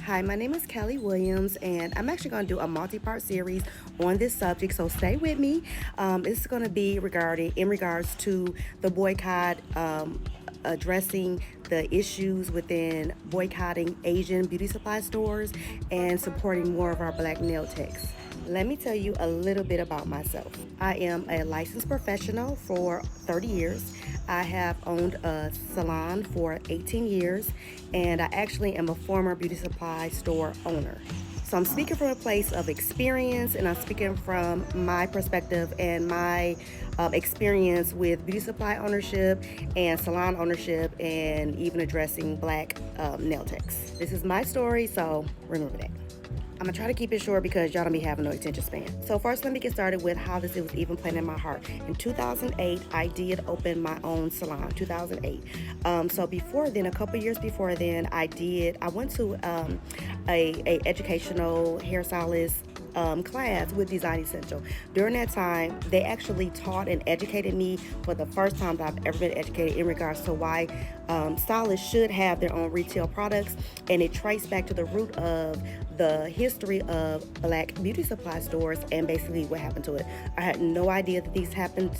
Hi, my name is Kelly Williams, and I'm actually going to do a multi-part series on this subject. So stay with me. This is going to be in regards to the boycott, addressing the issues within boycotting Asian beauty supply stores and supporting more of our Black nail techs. Let me tell you a little bit about myself. I am a licensed professional for 30 years. I have owned a salon for 18 years, and I actually am a former beauty supply store owner. So I'm speaking from a place of experience, and I'm speaking from my perspective and my experience with beauty supply ownership and salon ownership, and even addressing Black nail techs. This is my story, so remember that. I'm gonna try to keep it short because y'all don't be having no attention span. So first, let me get started with how this was even planted in my heart. In 2008, I did open my own salon. 2008. So before then, a couple years before then, I went to a educational hairstylist class with Design Essential. During that time, they actually taught and educated me for the first time that I've ever been educated in regards to why stylists should have their own retail products, and it traced back to the root of the history of Black beauty supply stores and basically what happened to it. I had no idea that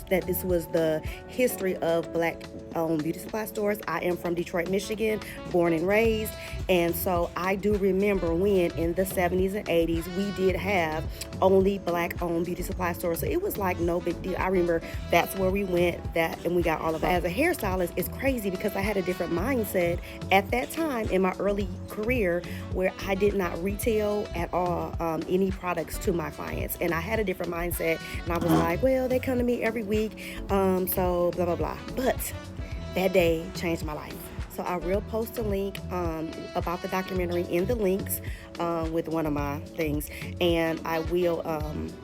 that this was the history of Black owned beauty supply stores. I am from Detroit, Michigan, born and raised, and so I do remember when in the 70s and 80s we did have only Black owned beauty supply stores. So it was like no big deal. I remember that's where we went, and we got all of that. As a hairstylist, it's crazy because I had a different mindset at that time in my early career where I did not retail at all any products to my clients. And I had a different mindset, and I was like, well, they come to me every week, so blah, blah, blah. But that day changed my life. So I will post a link about the documentary in the links with one of my things, and I will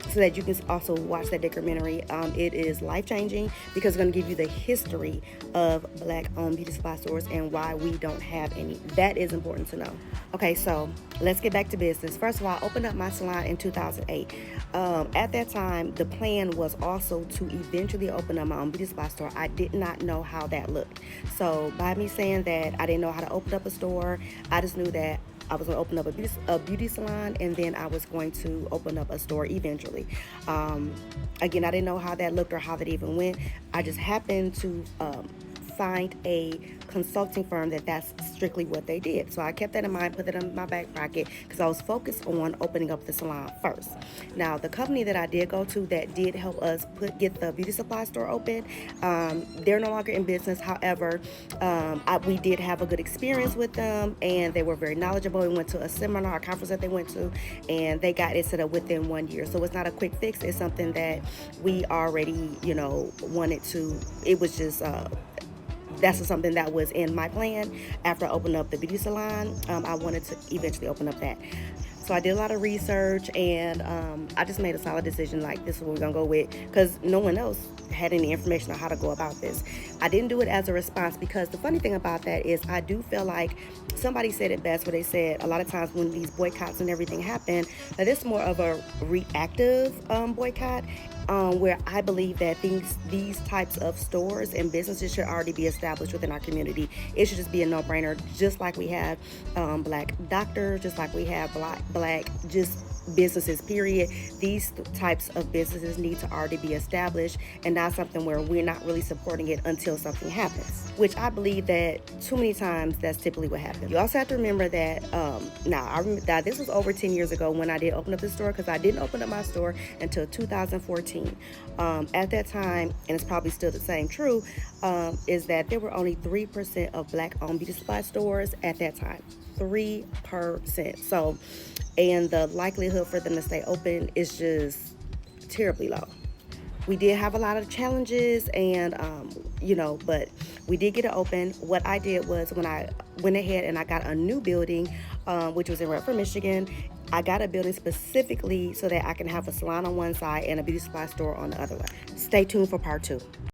so that you can also watch that documentary. It is life changing because it's going to give you the history of Black owned beauty supply stores and why we don't have any. That is important to know. Okay, so let's get back to business. First of all, I opened up my salon in 2008. At that time, the plan was also to eventually open up my own beauty supply store. I did not know how that looked. So by me saying that I didn't know how to open up a store, I just knew that I was going to open up a beauty salon, and then I was going to open up a store eventually. Again, I didn't know how that looked or how that even went. I just happened to find a consulting firm that's strictly what they did. So I kept that in mind, put that in my back pocket because I was focused on opening up the salon first. Now, the company that I did go to that did help us get the beauty supply store open, they're no longer in business. However, we did have a good experience with them, and they were very knowledgeable. We went to a seminar, a conference that they went to, and they got it set up within 1 year. So it's not a quick fix. It's something that we already, wanted to. It was just that's something that was in my plan. After I opened up the beauty salon, I wanted to eventually open up that. So I did a lot of research, and I just made a solid decision, like this is what we're gonna go with, because no one else had any information on how to go about this. I didn't do it as a response because the funny thing about that is I do feel like somebody said it best where they said a lot of times when these boycotts and everything happen, that it's more of a reactive boycott. Where I believe that these types of stores and businesses should already be established within our community. It should just be a no-brainer, just like we have Black doctors, just like we have black just businesses, period. These types of businesses need to already be established, and not something where we're not really supporting it until something happens, which I believe that too many times that's typically what happens. You also have to remember that I remember that this was over 10 years ago when I did open up the store, because I didn't open up my store until 2014. At that time, and it's probably still the same true, is that there were only 3% of Black owned beauty supply stores at that time. 3%. So, and the likelihood for them to stay open is just terribly low. We did have a lot of challenges, and but we did get it open. What I did was, when I went ahead and I got a new building, which was in Redford, Michigan. I got a building specifically so that I can have a salon on one side and a beauty supply store on the other one. Stay tuned for part 2.